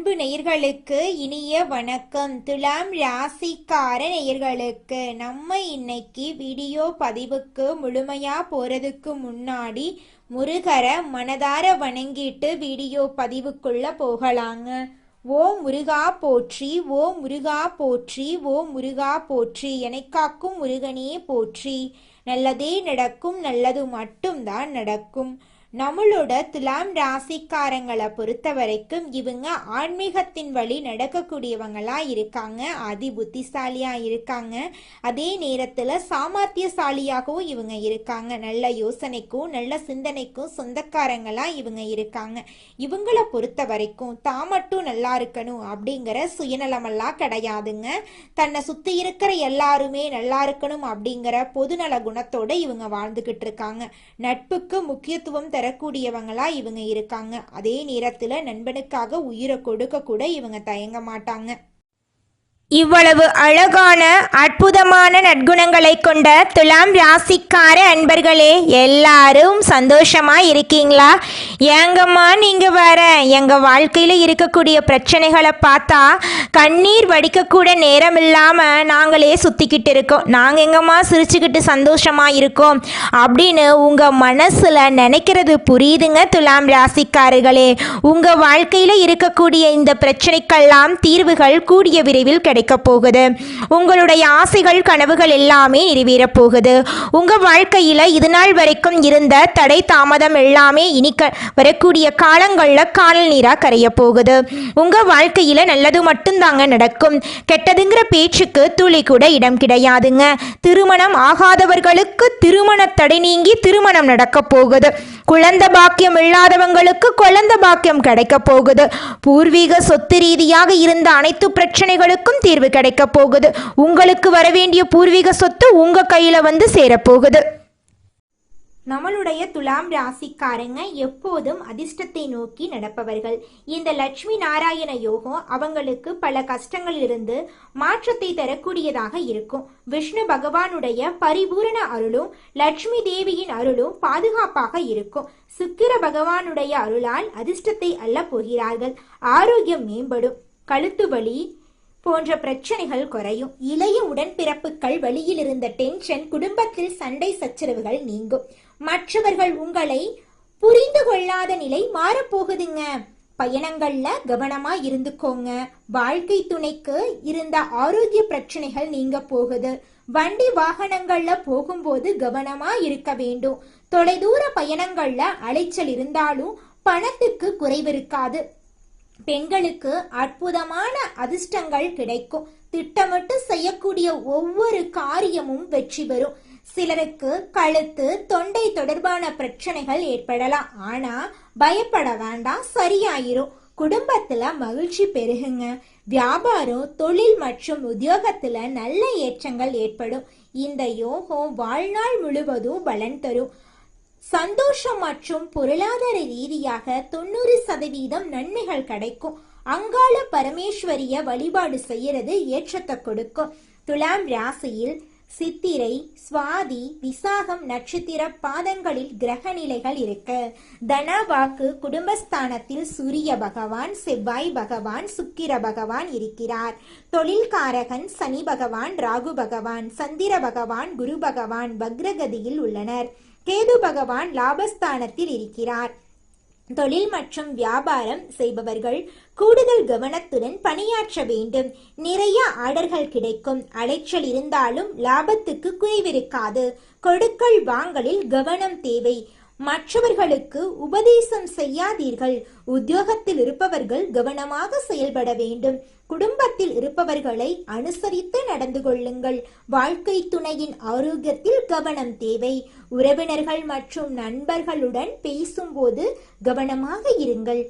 அன்பு நேயர்களுக்கு இனிய வணக்கம். துலாம் ராசிக்கார நேயர்களுக்கு நம்ம இன்னைக்கு வீடியோ பதிவுக்கு முழுமையா போறதுக்கு முன்னாடி முருகரை மனதார வணங்கிட்டு வீடியோ பதிவுக்குள்ள போகலாங்க. ஓம் முருகா போற்றி, ஓம் முருகா போற்றி, ஓம் முருகா போற்றி, எனக்காக்கும் முருகனே போற்றி. நல்லதே நடக்கும், நல்லது மட்டும்தான் நடக்கும். நம்மளோட துலாம் ராசிக்காரங்களை பொறுத்த வரைக்கும் இவங்க ஆன்மீகத்தின் வழி நடக்கக்கூடியவங்களா இருக்காங்க, அதி புத்திசாலியா இருக்காங்க. அதே நேரத்துல சாமர்த்தியசாலியாகவும் இவங்க இருக்காங்க. நல்ல யோசனைக்கும் நல்ல சிந்தனைக்கும் சொந்தக்காரங்களா இவங்க இருக்காங்க. இவங்களை பொறுத்த வரைக்கும் தான் மட்டும் நல்லா இருக்கணும் அப்படிங்கிற சுயநலமெல்லாம் கிடையாதுங்க. தன்னை சுத்தி இருக்கிற எல்லாருமே நல்லா இருக்கணும் அப்படிங்கிற பொதுநல குணத்தோட இவங்க வாழ்ந்துகிட்டு இருக்காங்க. நட்புக்கு முக்கியத்துவம் தரக்கூடியவங்களா இவங்க இருக்காங்க. அதே நேரத்துல நண்பனுக்காக உயிரை கொடுக்க கூட இவங்க தயங்க மாட்டாங்க. இவ்வளவு அழகான அற்புதமான நற்குணங்களை கொண்ட துலாம் ராசிக்கார அன்பர்களே, எல்லாரும் சந்தோஷமா இருக்கீங்களா? ஏங்கம்மா நீங்க வேற எங்க வாழ்க்கையில இருக்கக்கூடிய பிரச்சனைகளை பார்த்தா கண்ணீர் வடிக்கக்கூட நேரம் இல்லாம நாங்களே சுத்திக்கிட்டு இருக்கோம். நாங்க எங்கம்மா சிரிச்சுக்கிட்டு சந்தோஷமா இருக்கோம் அப்படின்னு உங்க மனசுல நினைக்கிறது புரியுதுங்க துலாம் ராசிக்காரர்களே. உங்க வாழ்க்கையில இருக்கக்கூடிய இந்த பிரச்சனைக்கெல்லாம் தீர்வுகள் கூடிய விரைவில் கிடைக்க போகுது. உங்களுடைய ஆசைகள் கனவுகள் எல்லாமே நிறைவேற போகுது. உங்க வாழ்க்கையில இது நாள் வரைக்கும் இருந்த தடை தாமதம் எல்லாமே இனி வரக்கூடிய காலங்கள்ல காணல் நீரா கரைய போகுது. உங்க வாழ்க்கையில நல்லது மட்டும்தாங்க நடக்கும். கெட்டதுங்கிற பேச்சுக்கு துளி கூட இடம் கிடையாதுங்க. திருமணம் ஆகாதவர்களுக்கு திருமண தடை நீங்கி திருமணம் நடக்க போகுது. குழந்தை பாக்கியம் இல்லாதவங்களுக்கு குழந்தை பாக்கியம் கிடைக்க போகுது. பூர்வீக சொத்து ரீதியாக இருந்த அனைத்து பிரச்சனைகளுக்கும் தீர்வு கிடைக்க போகுது. உங்களுக்கு வர வேண்டிய பூர்வீக சொத்து உங்க கையில வந்து சேரப்போகுது. நம்மளுடைய துலாம் ராசிக்காரங்க எப்போதும் அதிர்ஷ்டத்தை நோக்கி நடப்பவர்கள். இந்த லட்சுமி நாராயண யோகம் அவங்களுக்கு பல கஷ்டங்களிலிருந்து மாற்றத்தை தரக்கூடியதாக இருக்கும். விஷ்ணு பகவானுடைய பரிபூரண அருளும் லட்சுமி தேவியின் அருளும் பாதுகாப்பாக இருக்கும். சுக்கிர பகவானுடைய அருளால் அதிர்ஷ்டத்தை அள்ள போகிறார்கள். ஆரோக்கியம் மேம்படும். கழுத்து வலி போன்ற பிரச்சனைகள் குறையும். இளைய உடன்பிறப்புகள் வழியில் இருந்த டென்ஷன், குடும்பத்தில் சண்டை சச்சரவுகள் நீங்கும். மற்றவர்கள் உங்களை புரிந்து கொள்ளாத நிலை மாறப்போகுதுங்க. பயணங்கள்ல கவனமா இருந்துக்கோங்க. வாழ்க்கை துணைக்கு இருந்த ஆரோக்கிய பிரச்சனைகள் நீங்க போகுது. வண்டி வாகனங்கள்ல போகும்போது கவனமா இருக்க வேண்டும். தொலைதூர பயணங்கள்ல அலைச்சல் இருந்தாலும் பணத்துக்கு குறைவு இருக்காது. பெண்களுக்கு அற்புதமான அதிர்ஷ்டங்கள் கிடைக்கும். திட்டமிட்டு செய்யக்கூடிய ஒவ்வொரு காரியமும் வெற்றி பெறும். சிலருக்கு கழுத்து தொண்டை தொடர்பான பிரச்சனைகள் ஏற்படலாம். ஆனா பயப்பட வேண்டாம், சரியாயிரும். குடும்பத்துல மகிழ்ச்சி பெருகுங்க. வியாபாரம், தொழில் மற்றும் உத்தியோகத்துல நல்ல ஏற்றங்கள் ஏற்படும். இந்த யோகம் வாழ்நாள் முழுவதும் பலன் தரும். சந்தோஷம் மற்றும் பொருளாதார ரீதியாக 90% நன்மைகள் கிடைக்கும். அங்காள பரமேஸ்வரிய வழிபாடு செய்யறது ஏற்றத்தை கொடுக்கும். துலாம் ராசியில் சித்திரை, சுவாதி, விசாகம் நட்சத்திர பாதங்களில் கிரக நிலைகள் இருக்கு. தனவாக்கு குடும்பஸ்தானத்தில் சூரிய பகவான், செவ்வாய் பகவான், சுக்கிர பகவான் இருக்கிறார். தொழில்காரகன் சனி பகவான், ராகு பகவான், சந்திர பகவான், குரு பகவான் வக்ரகதியில் உள்ளனர். கேது பகவான் லாபஸ்தானத்தில் இருக்கிறார். தொழில் மற்றும் வியாபாரம் செய்பவர்கள் கூடுதல் கவனத்துடன் பணியாற்ற வேண்டும். நிறைய ஆர்டர்கள் கிடைக்கும். அலைச்சல் இருந்தாலும் லாபத்துக்கு குறைவிருக்காது. கொடுக்கல் வாங்கலில் கவனம் தேவை. மற்றவர்களுக்கு உபதேசம் செய்யாதீர்கள். உத்தியோகத்தில் இருப்பவர்கள் கவனமாக செயல்பட வேண்டும். குடும்பத்தில் இருப்பவர்களை அனுசரித்து நடந்து கொள்ளுங்கள். வாழ்க்கை துணையின் ஆரோக்கியத்தில் கவனம் தேவை. உறவினர்கள் மற்றும் நண்பர்களுடன் பேசும்போது கவனமாக இருங்கள்.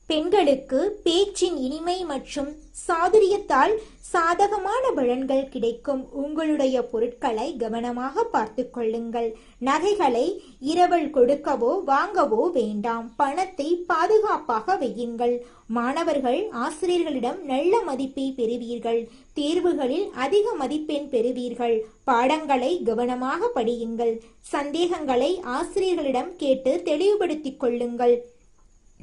பெண்களுக்கு பேச்சின் இனிமை மற்றும் சாதுரியத்தால் சாதகமான பலன்கள் கிடைக்கும். உங்களுடைய பொருட்களை கவனமாக பார்த்து கொள்ளுங்கள். நகைகளை இரவல் கொடுக்கவோ வாங்கவோ வேண்டாம். பணத்தை பாதுகாப்பாக வையுங்கள். மாணவர்கள் ஆசிரியர்களிடம் நல்ல மதிப்பை பெறுவீர்கள். தேர்வுகளில் அதிக மதிப்பெண் பெறுவீர்கள். பாடங்களை கவனமாக படியுங்கள். சந்தேகங்களை ஆசிரியர்களிடம் கேட்டு தெளிவுபடுத்திக் கொள்ளுங்கள்.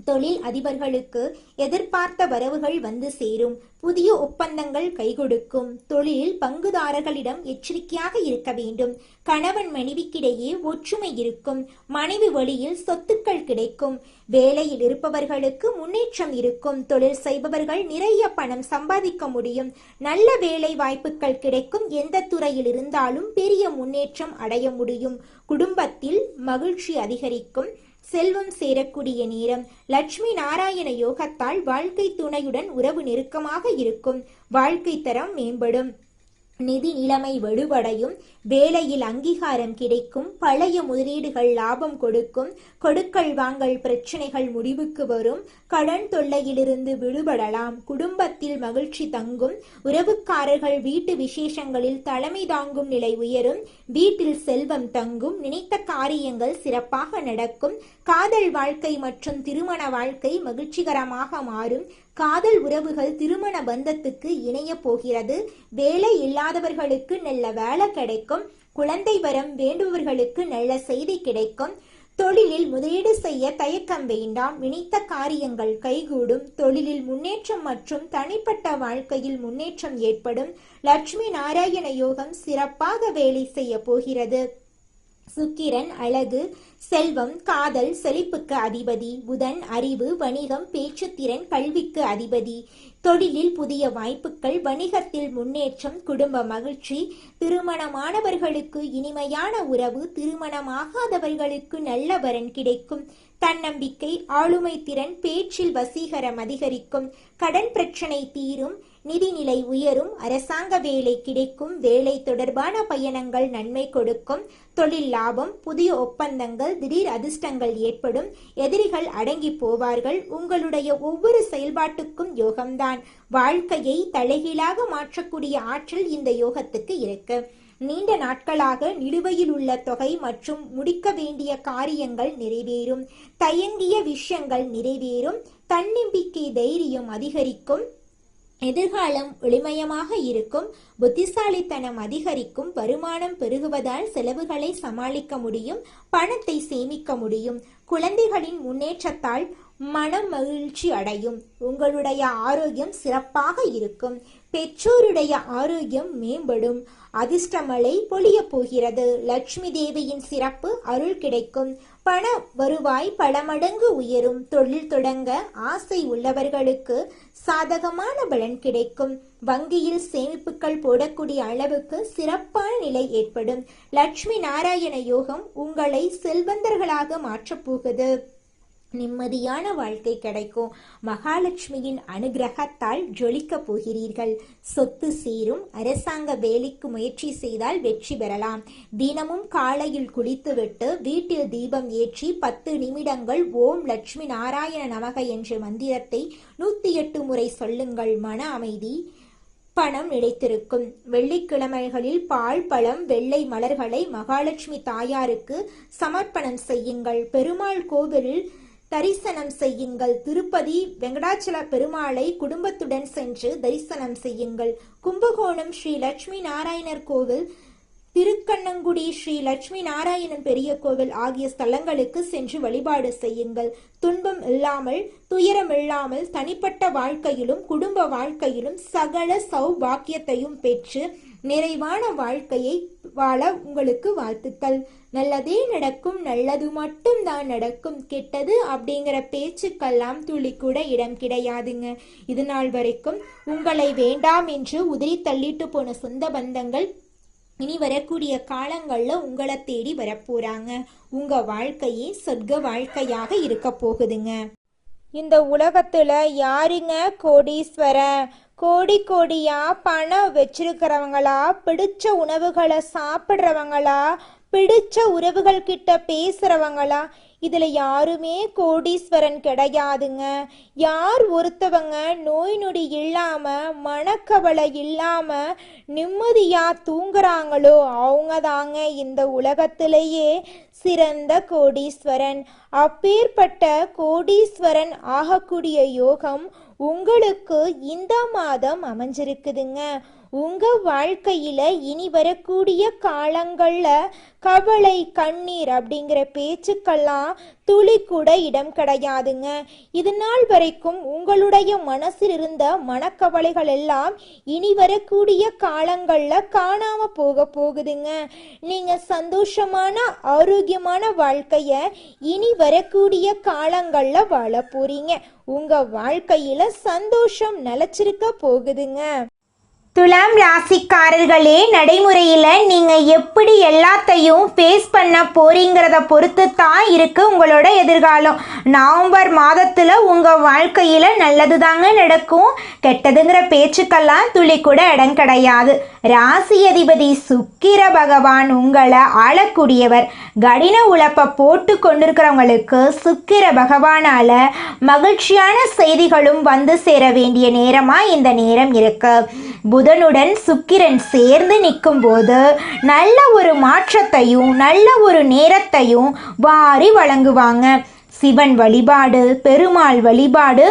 தொழில் அதிபர்களுக்கு எதிர்பார்த்த வரவுகள் வந்து சேரும். புதிய ஒப்பந்தங்கள் கைகொடுக்கும். தொழிலில் பங்குதாரர்களிடம் எச்சரிக்கையாக இருக்க வேண்டும். கணவன் மனைவிக்கிடையே ஒற்றுமை இருக்கும். மனைவி வழியில் சொத்துக்கள் கிடைக்கும். வேலையில் இருப்பவர்களுக்கு முன்னேற்றம் இருக்கும். தொழில் செய்பவர்கள் நிறைய பணம் சம்பாதிக்க முடியும். நல்ல வேலை வாய்ப்புகள் கிடைக்கும். எந்த துறையில் இருந்தாலும் பெரிய முன்னேற்றம் அடைய முடியும். குடும்பத்தில் மகிழ்ச்சி அதிகரிக்கும். செல்வம் சேரக்கூடிய நேரம். லட்சுமி நாராயண யோகத்தால் வாழ்க்கை துணையுடன் உறவு நெருக்கமாக இருக்கும். வாழ்க்கை தரம் மேம்படும். நிதி நிலைமை வலுவடையும். வேலையில் அங்கீகாரம் கிடைக்கும். பழைய முதலீடுகள் லாபம் கொடுக்கும். கொடுக்கல் வாங்கல் பிரச்சனைகள் முடிவுக்கு வரும். கடன் தொல்லையிலிருந்து விடுபடலாம். குடும்பத்தில் மகிழ்ச்சி தங்கும். உறவுக்காரர்கள் வீட்டு விசேஷங்களில் தலைமை தாங்கும் நிலை உயரும். வீட்டில் செல்வம் தங்கும். நினைத்த காரியங்கள் சிறப்பாக நடக்கும். காதல் வாழ்க்கை மற்றும் திருமண வாழ்க்கை மகிழ்ச்சிகரமாக மாறும். காதல் உறவுகள் திருமண பந்தத்துக்கு இணைய போகிறது. வேலை இல்லாதவர்களுக்கு நல்ல வேலை கிடைக்கும். குழந்தை வரம் வேண்டுபவர்களுக்கு நல்ல செய்தி கிடைக்கும். தொழிலில் முதலீடு செய்ய தயக்கம் வேண்டாம். நினைத்த காரியங்கள் கைகூடும். தொழிலில் முன்னேற்றம் மற்றும் தனிப்பட்ட வாழ்க்கையில் முன்னேற்றம் ஏற்படும். லட்சுமி நாராயண யோகம் சிறப்பாக வேலை செய்ய போகிறது. சுக்கிரன் அழகு, செல்வம், காதல், செழிப்புக்கு அதிபதி. புதன் அறிவு, வணிகம், பேச்சுத்திறன், கல்விக்கு அதிபதி. தொழிலில் புதிய வாய்ப்புகள். வணிகத்தில் முன்னேற்றம். குடும்ப மகிழ்ச்சி. திருமணமானவர்களுக்கு இனிமையான உறவு. திருமணமாகாதவர்களுக்கு நல்ல வரன் கிடைக்கும். தன்னம்பிக்கை, ஆளுமை திறன், பேச்சில் வசீகரம் அதிகரிக்கும். கடன் பிரச்சனை தீரும். நிதிநிலை உயரும். அரசாங்க வேலை கிடைக்கும். வேலை தொடர்பான பயணங்கள் நன்மை கொடுக்கும். தொழில் லாபம். புதிய ஒப்பந்தங்கள். திடீர் அதிர்ஷ்டங்கள் ஏற்படும். எதிரிகள் அடங்கி போவார்கள். உங்களுடைய ஒவ்வொரு செயல்பாட்டுக்கும் யோகம்தான். வாழ்க்கையை தலைகீழாக மாற்றக்கூடிய ஆற்றல் இந்த யோகத்துக்கு இருக்கு. நீண்ட நாட்களாக நிலுவையில் உள்ள தொகை மற்றும் முடிக்க வேண்டிய காரியங்கள் நிறைவேறும். தயங்கிய விஷயங்கள் நிறைவேறும். தன்னம்பிக்கை, தைரியம் அதிகரிக்கும். எதிர்காலம் ஒளிமயமாக இருக்கும். புத்திசாலித்தனம் அதிகரிக்கும். வருமானம் பெருகுவதால் செலவுகளை சமாளிக்க முடியும். பணத்தை சேமிக்க முடியும். குழந்தைகளின் முன்னேற்றத்தால் மனம் மகிழ்ச்சி அடையும். உங்களுடைய ஆரோக்கியம் சிறப்பாக இருக்கும். பெற்றோருடைய ஆரோக்கியம் மேம்படும். அதிர்ஷ்டமழை பொழிய போகிறது. லட்சுமி தேவியின் சிறப்பு அருள் கிடைக்கும். பண வருவாய் பல மடங்கு உயரும். தொழில் தொடங்க ஆசை உள்ளவர்களுக்கு சாதகமான பலன் கிடைக்கும். வங்கியில் சேமிப்புகள் போடக்கூடிய அளவுக்கு சிறப்பான நிலை ஏற்படும். லட்சுமி நாராயண யோகம் உங்களை செல்வந்தர்களாக மாற்றப் போகுது. நிம்மதியான வாழ்க்கை கிடைக்கும். மகாலட்சுமியின் அனுகிரகத்தால் ஜொலிக்க போகிறீர்கள். சொத்து சேரும். அரசாங்க வேலைக்கு முயற்சி செய்தால் வெற்றி பெறலாம். தினமும் காலையில் குளித்துவிட்டு வீட்டில் தீபம் ஏற்றி 10 நிமிடங்கள் ஓம் லட்சுமி நாராயண நமக என்ற மந்திரத்தை 108 முறை சொல்லுங்கள். மன அமைதி, பணம் நிலைத்திருக்கும். வெள்ளிக்கிழமைகளில் பால், பழம், வெள்ளை மலர்களை மகாலட்சுமி தாயாருக்கு சமர்ப்பணம் செய்யுங்கள். பெருமாள் கோவிலில் தரிசனம் செய்யுங்கள். திருப்பதி வெங்கடாச்சல பெருமாளை குடும்பத்துடன் சென்று தரிசனம் செய்யுங்கள். கும்பகோணம் ஸ்ரீ லட்சுமி நாராயணர் கோவில், திருக்கண்ணங்குடி ஸ்ரீ லட்சுமி நாராயணன் பெரிய கோவில் ஆகிய ஸ்தலங்களுக்கு சென்று வழிபாடு செய்யுங்கள். துன்பம் இல்லாமல், துயரம் இல்லாமல் தனிப்பட்ட வாழ்க்கையிலும் குடும்ப வாழ்க்கையிலும் சகல சௌபாக்கியத்தையும் பெற்று நிறைவான வாழ்க்கையை வாழ உங்களுக்கு வாழ்த்துக்கள். நல்லதே நடக்கும். நல்லது மட்டும் தான் நடக்கும். கெட்டது அப்படிங்கிற பேச்சுக்கெல்லாம் துளி கூட இடம் கிடையாதுங்க. இது நாள் வரைக்கும் உங்களை வேண்டாம் என்று உதிரி தள்ளிட்டு போன சொந்த பந்தங்கள் இனி வரக்கூடிய காலங்கள்ல உங்களை தேடி வரப்போறாங்க. உங்க வாழ்க்கையே சொர்க்க வாழ்க்கையாக இருக்க போகுதுங்க. இந்த உலகத்துல யாருங்க கோடீஸ்வரன்? கோடி கோடியா பணம் வச்சிருக்கிறவங்களா, பிடிச்ச உணவுகளை சாப்பிட்றவங்களா, பிடிச்ச உறவுகள் கிட்ட பேசுறவங்களா? இதுல யாருமே கோடீஸ்வரன் கிடையாதுங்க. யார் ஒருத்தவங்க நோய் நொடி இல்லாம, மனக்கவலை இல்லாம நிம்மதியா தூங்குறாங்களோ அவங்க தாங்க இந்த உலகத்திலேயே சிறந்த கோடீஸ்வரன். அப்பேற்பட்ட கோடீஸ்வரன் ஆகக்கூடிய யோகம் உங்களுக்கு இந்த மாதம் அமைஞ்சிருக்குதுங்க. உங்க வாழ்க்கையில இனி வரக்கூடிய காலங்கள்ல கவலை கண்ணீர் அப்படிங்கிற பேச்சுக்கெல்லாம் துளி கூட இடம் கிடையாதுங்க. இது நாள் வரைக்கும் உங்களுடைய மனசில் இருந்த மனக்கவலைகள் எல்லாம் இனி வரக்கூடிய காலங்கள்ல காணாம போகுதுங்க. நீங்க சந்தோஷமான ஆரோக்கியமான வாழ்க்கைய இனி வரக்கூடிய காலங்கள்ல வாழ போறீங்க. உங்க வாழ்க்கையில சந்தோஷம் நிலைச்சிருக்க போகுதுங்க. துலாம் ராசிக்காரர்களே, நடைமுறையில் நீங்கள் எப்படி எல்லாத்தையும் ஃபேஸ் பண்ண போறீங்கிறத பொறுத்து தான் இருக்குது உங்களோட எதிர்காலம். நவம்பர் மாதத்தில் உங்கள் வாழ்க்கையில் நல்லது தாங்க நடக்கும். கெட்டதுங்கிற பேச்சுக்கெல்லாம் துளி கூட இடம் கிடையாது. ராசி அதிபதி சுக்கிர பகவான் உங்களை ஆளக்கூடியவர். கடின உழைப்பை போட்டு கொண்டிருக்கிறவங்களுக்கு சுக்கிர பகவானால் மகிழ்ச்சியான செய்திகளும் வந்து சேர வேண்டிய நேரமாக இந்த நேரம் இருக்கு. புதனுடன் சுக்கிரன் சேர்ந்து நிற்கும் போது நல்ல ஒரு மாற்றத்தையும் நல்ல ஒரு நேரத்தையும் வாரி வழங்குவாங்க. சிவன் வழிபாடு, பெருமாள் வழிபாடு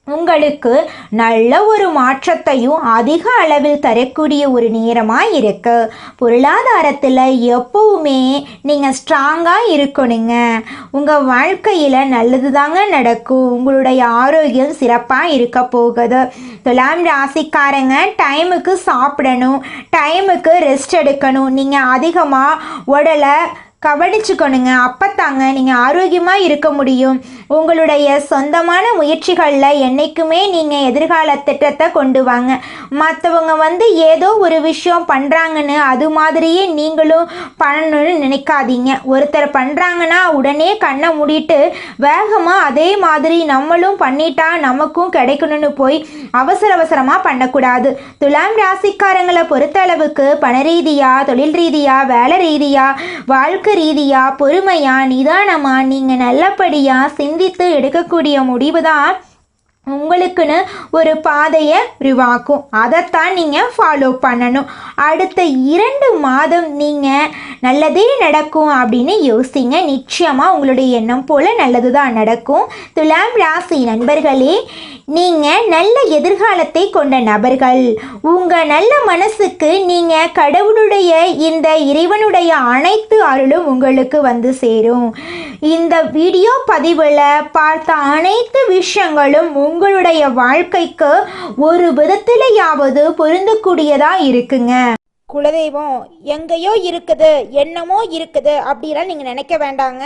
உங்களுக்கு நல்ல ஒரு மாற்றத்தையும் அதிக அளவில் தரக்கூடிய ஒரு நேரமாக இருக்கு. பொருளாதாரத்தில் எப்பவுமே நீங்கள் ஸ்ட்ராங்காக இருக்கணுங்க. உங்கள் வாழ்க்கையில் நல்லது தாங்க நடக்கும். உங்களுடைய ஆரோக்கியம் சிறப்பாக இருக்க போகுது. துலாம் ராசிக்காரங்க, டைமுக்கு சாப்பிடணும், டைமுக்கு ரெஸ்ட் எடுக்கணும். நீங்கள் அதிகமாக உடலை கவனிச்சுக்கணுங்க. அப்பத்தாங்க நீங்கள் ஆரோக்கியமாக இருக்க முடியும். உங்களுடைய சொந்தமான முயற்சிகளில் என்றைக்குமே நீங்கள் எதிர்கால திட்டத்தை கொண்டு வாங்க. மற்றவங்க ஏதோ ஒரு விஷயம் பண்ணுறாங்கன்னு அது மாதிரியே நீங்களும் பண்ணணும்னு நினைக்காதீங்க. ஒருத்தர் பண்ணுறாங்கன்னா உடனே கண்ணை மூடிட்டு வேகமாக அதே மாதிரி நம்மளும் பண்ணிட்டா நமக்கும் கிடைக்கணும்னு போய் அவசரமாக பண்ணக்கூடாது. துலாம் ராசிக்காரங்களை பொறுத்த அளவுக்கு பண ரீதியாக, தொழில் ரீதியாக, வேலை ரீதியாக, வாழ்க்கை ரீதியாக பொறுமையாக நிதானமாக நீங்கள் நல்லபடியாக சிந்தித்து எடுக்கக்கூடிய முடிவு தான் உங்களுக்குன்னு ஒரு பாதையை உருவாக்கும். அதைத்தான் நீங்கள் ஃபாலோ பண்ணணும். அடுத்த 2 மாதம் நீங்கள் நல்லதே நடக்கும் அப்படின்னு யோசிங்க. நிச்சயமாக உங்களுடைய எண்ணம் போல் நல்லது தான் நடக்கும். துலாம் ராசி நண்பர்களே, நீங்கள் நல்ல எதிர்காலத்தை கொண்ட நபர்கள். உங்கள் நல்ல மனசுக்கு நீங்கள் கடவுளுடைய இந்த இறைவனுடைய அனைத்து அருளும் உங்களுக்கு வந்து சேரும். இந்த வீடியோ பதிவில் பார்த்த அனைத்து விஷயங்களும் உங்களுடைய வாழ்க்கைக்கு ஒரு விதத்திலேயாவது பொருந்தக்கூடியதா இருக்குங்க. குலதெய்வம் எங்கேயோ இருக்குது, என்னமோ இருக்குது அப்படிலாம் நீங்கள் நினைக்க வேண்டாங்க.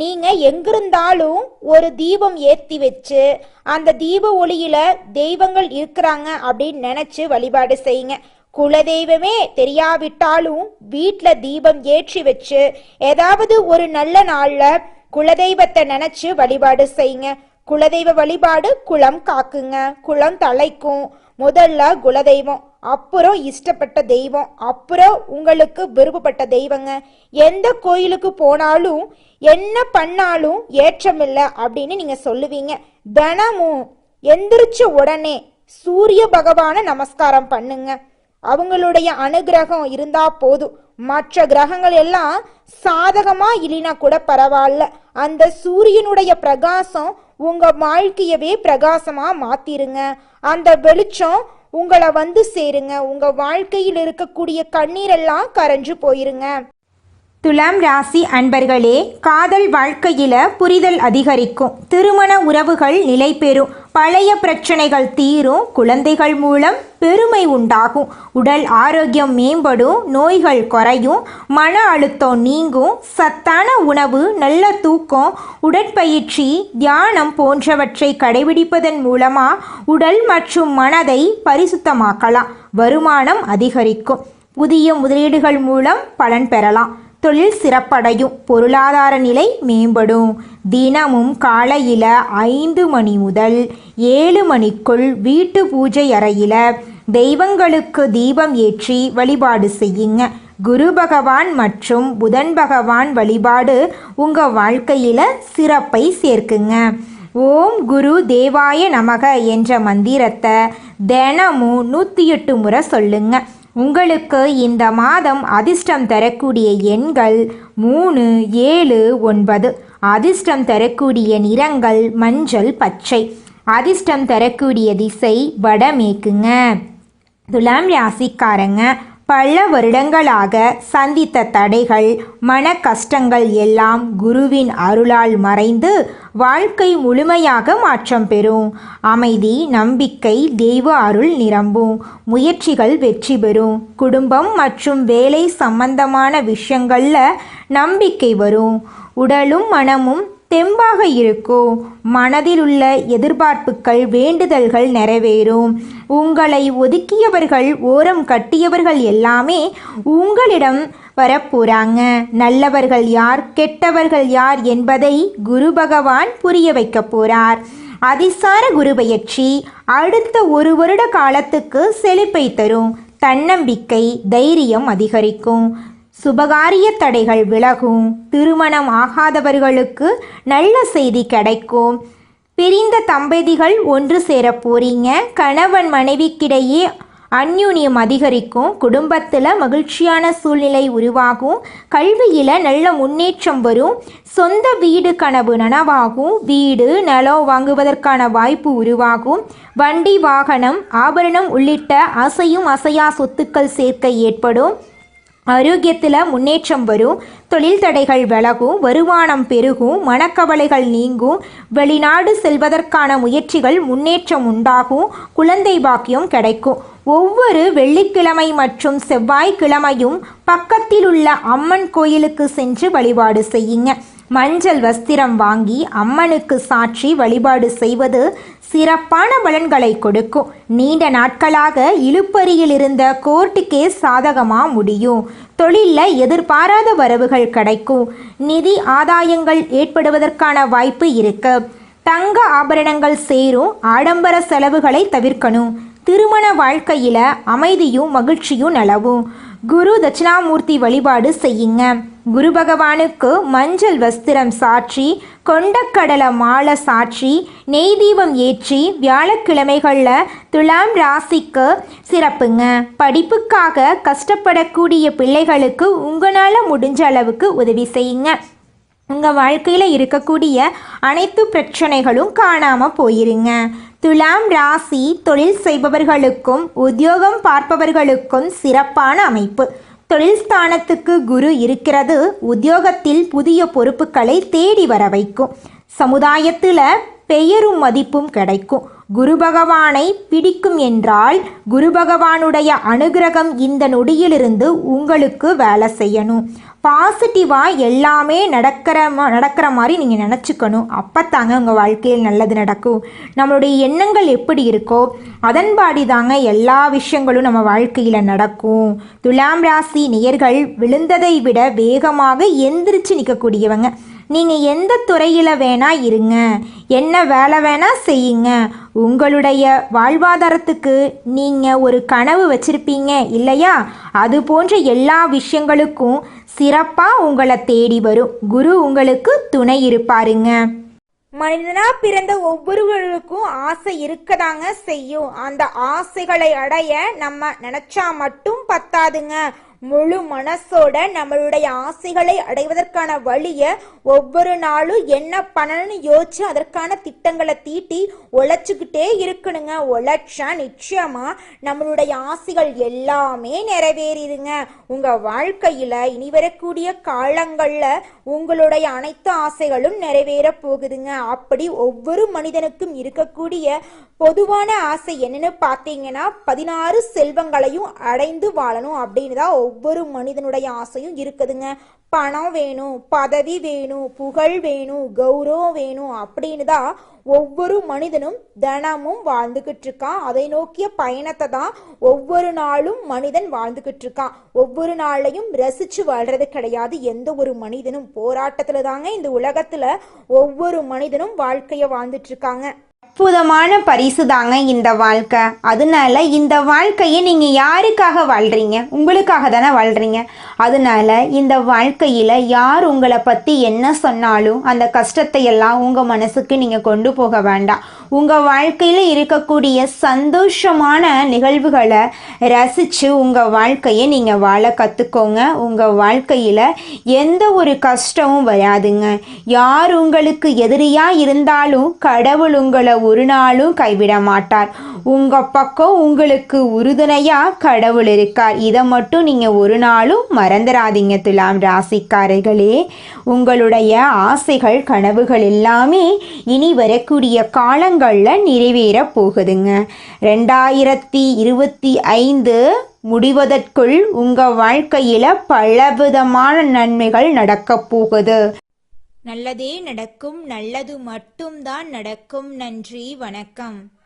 நீங்கள் எங்கிருந்தாலும் ஒரு தீபம் ஏற்றி வச்சு அந்த தீப ஒளியில் தெய்வங்கள் இருக்கிறாங்க அப்படின்னு நினச்சி வழிபாடு செய்யுங்க. குலதெய்வமே தெரியாவிட்டாலும் வீட்டில் தீபம் ஏற்றி வச்சு ஏதாவது ஒரு நல்ல நாளில் குலதெய்வத்தை நினச்சி வழிபாடு செய்யுங்க. குலதெய்வ வழிபாடு குலம் காக்குங்க, குலம் தலைக்கும். முதல்ல குலதெய்வம், அப்புறம் இஷ்டப்பட்ட தெய்வம், அப்புறம் உங்களுக்கு விருப்பப்பட்ட தெய்வங்க. எந்த கோயிலுக்கு போனாலும் என்ன பண்ணாலும் ஏற்றமில்லை அப்படின்னு நீங்க சொல்லுவீங்க. தினமும் எந்திரிச்ச உடனே சூரிய பகவானை நமஸ்காரம் பண்ணுங்க. அவங்களுடைய அனுகிரகம் இருந்தா போதும். மற்ற கிரகங்கள் எல்லாம் சாதகமா இல்லைனா கூட பரவாயில்ல, அந்த சூரியனுடைய பிரகாசம் உங்க வாழ்க்கையவே பிரகாசமா மாத்திருங்க. அந்த வெளிச்சம் உங்களை வந்து சேருங்க. உங்க வாழ்க்கையில் இருக்கக்கூடிய கண்ணீரெல்லாம் கரைஞ்சு போயிருங்க. துலாம் ராசி அன்பர்களே, காதல் வாழ்க்கையில புரிதல் அதிகரிக்கும். திருமண உறவுகள் நிலை பெறும். பழைய பிரச்சனைகள் தீரும். குழந்தைகள் மூலம் பெருமை உண்டாகும். உடல் ஆரோக்கியம் மேம்படும். நோய்கள் குறையும். மன அழுத்தம் நீங்கும். சத்தான உணவு, நல்ல தூக்கம், உடற்பயிற்சி, தியானம் போன்றவற்றை கடைபிடிப்பதன் மூலமா உடல் மற்றும் மனதை பரிசுத்தமாக்கலாம். வருமானம் அதிகரிக்கும். புதிய முதலீடுகள் மூலம் பலன் பெறலாம். தொழில் சிறப்படையும். பொருளாதார நிலை மேம்படும். தினமும் காலையில் 5 மணி முதல் 7 மணிக்குள் வீட்டு பூஜை அறையில் தெய்வங்களுக்கு தீபம் ஏற்றி வழிபாடு செய்யுங்க. குரு பகவான் மற்றும் புதன் பகவான் வழிபாடு உங்கள் வாழ்க்கையில் சிறப்பை சேர்க்குங்க. ஓம் குரு தேவாய நமக என்ற மந்திரத்தை தினமும் 108 முறை சொல்லுங்க. உங்களுக்கு இந்த மாதம் அதிர்ஷ்டம் தரக்கூடிய எண்கள் 3, 7, 9. அதிர்ஷ்டம் தரக்கூடிய நிறங்கள் மஞ்சள், பச்சை. அதிர்ஷ்டம் தரக்கூடிய திசை வடமேற்குங்க. துலாம் ராசிக்காரங்க பல வருடங்களாக சந்தித்த தடைகள், மன கஷ்டங்கள் எல்லாம் குருவின் அருளால் மறைந்து வாழ்க்கை முழுமையாக மாற்றம் பெறும். அமைதி, நம்பிக்கை, தெய்வ அருள் நிரம்பும். முயற்சிகள் வெற்றி பெறும். குடும்பம் மற்றும் வேலை சம்பந்தமான விஷயங்கள்ல நம்பிக்கை வரும். உடலும் மனமும் தெம்பாக இருக்கும். மனதில் உள்ள எதிர்பார்ப்புகள், வேண்டுதல்கள் நிறைவேறும். உங்களை ஒதுக்கியவர்கள், ஓரம் கட்டியவர்கள் எல்லாமே உங்களிடம் வரப்போறாங்க. நல்லவர்கள் யார், கெட்டவர்கள் யார் என்பதை குரு பகவான் புரிய வைக்க போறார். அதிசார குரு பயிற்சி அடுத்த 1 வருட காலத்துக்கு செழிப்பை தரும். தன்னம்பிக்கை, தைரியம் அதிகரிக்கும். சுபகாரிய தடைகள் விலகும். திருமணம் ஆகாதவர்களுக்கு நல்ல செய்தி கிடைக்கும். பிரிந்த தம்பதிகள் ஒன்று சேர போறீங்க. கணவன் மனைவிக்கிடையே அந்யூன்யம் அதிகரிக்கும். குடும்பத்தில் மகிழ்ச்சியான சூழ்நிலை உருவாகும். கல்வியில் நல்ல முன்னேற்றம் வரும். சொந்த வீடு கனவு நனவாகும். வீடு, நிலம் வாங்குவதற்கான வாய்ப்பு உருவாகும். வண்டி, வாகனம், ஆபரணம் உள்ளிட்ட அசையும் அசையா சொத்துக்கள் சேர்க்கை ஏற்படும். ஆரோக்கியத்தில் முன்னேற்றம் வரும். தொழில் தடைகள் விலகும். வருமானம் பெருகும். மனக்கவலைகள் நீங்கும். வெளிநாடு செல்வதற்கான முயற்சிகள் முன்னேற்றம் உண்டாகும். குழந்தை பாக்கியம் கிடைக்கும். ஒவ்வொரு வெள்ளிக்கிழமை மற்றும் செவ்வாய்க்கிழமையும் பக்கத்தில் உள்ள அம்மன் கோயிலுக்கு சென்று வழிபாடு செய்யுங்க. மஞ்சள் வஸ்திரம் வாங்கி அம்மனுக்கு சாற்றி வழிபாடு செய்வது சிறப்பான பலன்களை கொடுக்கும். நீண்ட நாட்களாக இழுபறியில் இருந்த கோர்ட்டு கேஸ் சாதகமாக முடியும். தொழிலில் எதிர்பாராத வரவுகள் கிடைக்கும். நிதி ஆதாயங்கள் ஏற்படுவதற்கான வாய்ப்பு இருக்கு. தங்க ஆபரணங்கள் சேரும். ஆடம்பர செலவுகளை தவிர்க்கணும். திருமண வாழ்க்கையில் அமைதியும் மகிழ்ச்சியும் நிலவும். குரு தட்சிணாமூர்த்தி வழிபாடு செய்யுங்க. குரு பகவானுக்கு மஞ்சள் வஸ்திரம் சாற்றி, கொண்டக்கடலை மாலை சாற்றி, நெய் தீபம் ஏற்றி வியாழக்கிழமைகளில் துலாம் ராசிக்கு சிறப்புங்க. படிப்புக்காக கஷ்டப்படக்கூடிய பிள்ளைகளுக்கு உங்களால் முடிஞ்ச அளவுக்கு உதவி செய்யுங்க. உங்கள் வாழ்க்கையில் இருக்கக்கூடிய அனைத்து பிரச்சனைகளும் காணாமல் போயிருங்க. துலாம் ராசி தொழில் செய்பவர்களுக்கும் உத்தியோகம் பார்ப்பவர்களுக்கும் சிறப்பான அமைப்பு. தொழில் ஸ்தானத்துக்கு குரு இருக்கிறது. உத்தியோகத்தில் புதிய பொறுப்புகளை தேடி வர வைக்கும். சமுதாயத்தில் பெயரும் மதிப்பும் கிடைக்கும். குரு பகவானை பிடிக்கும் என்றால் குரு பகவானுடைய அனுகிரகம் இந்த நொடியிலிருந்து உங்களுக்கு வேலை செய்யணும். பாசிட்டிவாக எல்லாமே நடக்கிற மாதிரி நீங்கள் நினச்சிக்கணும். அப்போ தாங்க உங்கள் வாழ்க்கையில் நல்லது நடக்கும். நம்மளுடைய எண்ணங்கள் எப்படி இருக்கோ அதன்பாடி தாங்க எல்லா விஷயங்களும் நம்ம வாழ்க்கையில் நடக்கும். துலாம் ராசி நேயர்கள் விழுந்ததை விட வேகமாக எந்திரிச்சு நிற்கக்கூடியவங்க. நீங்கள் எந்த துறையில் வேணால் இருங்க, என்ன வேலை வேணால் செய்யுங்க. உங்களுடைய வாழ்வாதாரத்துக்கு நீங்கள் ஒரு கனவு வச்சுருப்பீங்க இல்லையா? அது போன்ற எல்லா விஷயங்களுக்கும் சிறப்பாக உங்களை தேடி வரும். குரு உங்களுக்கு துணை இருப்பாருங்க. மனிதனா பிறந்த ஒவ்வொருவருக்கும் ஆசை இருக்கதாங்க செய்யும். அந்த ஆசைகளை அடைய நம்ம நினைச்சா மட்டும் பத்தாதுங்க. முழு மனசோட நம்மளுடைய ஆசைகளை அடைவதற்கான வழியை ஒவ்வொரு நாளும் என்ன பண்ணணும்னு யோசிச்சு அதற்கான திட்டங்களை தீட்டி உழைச்சிக்கிட்டே இருக்கணுங்க. உழைச்சா நிச்சயமா நம்மளுடைய ஆசைகள் எல்லாமே நிறைவேறிடுங்க. உங்க வாழ்க்கையில இனி வரக்கூடிய காலங்கள்ல உங்களுடைய அனைத்து ஆசைகளும் நிறைவேற போகுதுங்க. அப்படி ஒவ்வொரு மனிதனுக்கும் இருக்கக்கூடிய பொதுவான ஆசை என்னன்னு பார்த்தீங்கன்னா 16 செல்வங்களையும் அடைந்து வாழணும் அப்படின்னு தான் ஒவ்வொரு மனிதனுடைய ஆசையும் இருக்குதுங்க. பணம் வேணும், பதவி வேணும், புகழ் வேணும், கௌரவம் வேணும் அப்படின்னு தான் ஒவ்வொரு மனிதனும் தினமும் வாழ்ந்துகிட்டு இருக்கான். அதை நோக்கிய பயணத்தை தான் ஒவ்வொரு நாளும் மனிதன் வாழ்ந்துகிட்டு இருக்கான். ஒவ்வொரு நாளையும் ரசிச்சு வாழ்றது கிடையாது. எந்த ஒரு மனிதனும் போராட்டத்துல தாங்க இந்த உலகத்துல ஒவ்வொரு மனிதனும் வாழ்க்கைய வாழ்ந்துட்டு இருக்காங்க. அற்புதமான பரிசு தாங்க இந்த வாழ்க்கை. அதனால இந்த வாழ்க்கையை நீங்கள் யாருக்காக வாழ்கிறீங்க? உங்களுக்காக தானே வாழ்கிறீங்க. அதனால இந்த வாழ்க்கையில் யார் உங்களை பற்றி என்ன சொன்னாலும் அந்த கஷ்டத்தை எல்லாம் உங்கள் மனசுக்கு நீங்கள் கொண்டு போக வேண்டாம். உங்கள் வாழ்க்கையில் இருக்கக்கூடிய சந்தோஷமான நிகழ்வுகளை ரசித்து உங்கள் வாழ்க்கையை நீங்கள் வாழ கற்றுக்கோங்க. உங்கள் வாழ்க்கையில் எந்த ஒரு கஷ்டமும் வராதுங்க. யார் உங்களுக்கு எதிரியாக இருந்தாலும் கடவுள் உங்களை ஒரு நாளும் கைவிட மாட்டார். உங்கள் பக்கம் உங்களுக்கு உறுதுணையாக கடவுள் இருக்கார். இதை மட்டும் நீங்கள் ஒரு நாளும் மறந்துடாதீங்க துலாம் ராசிக்காரர்களே. உங்களுடைய ஆசைகள் கனவுகள் எல்லாமே இனி வரக்கூடிய காலங்களில் நிறைவேற போகுதுங்க. 2025 முடிவதற்குள் உங்கள் வாழ்க்கையில் பலவிதமான நன்மைகள் நடக்கப் போகுது. நல்லதே நடக்கும், நல்லது மட்டும்தான் நடக்கும். நன்றி, வணக்கம்.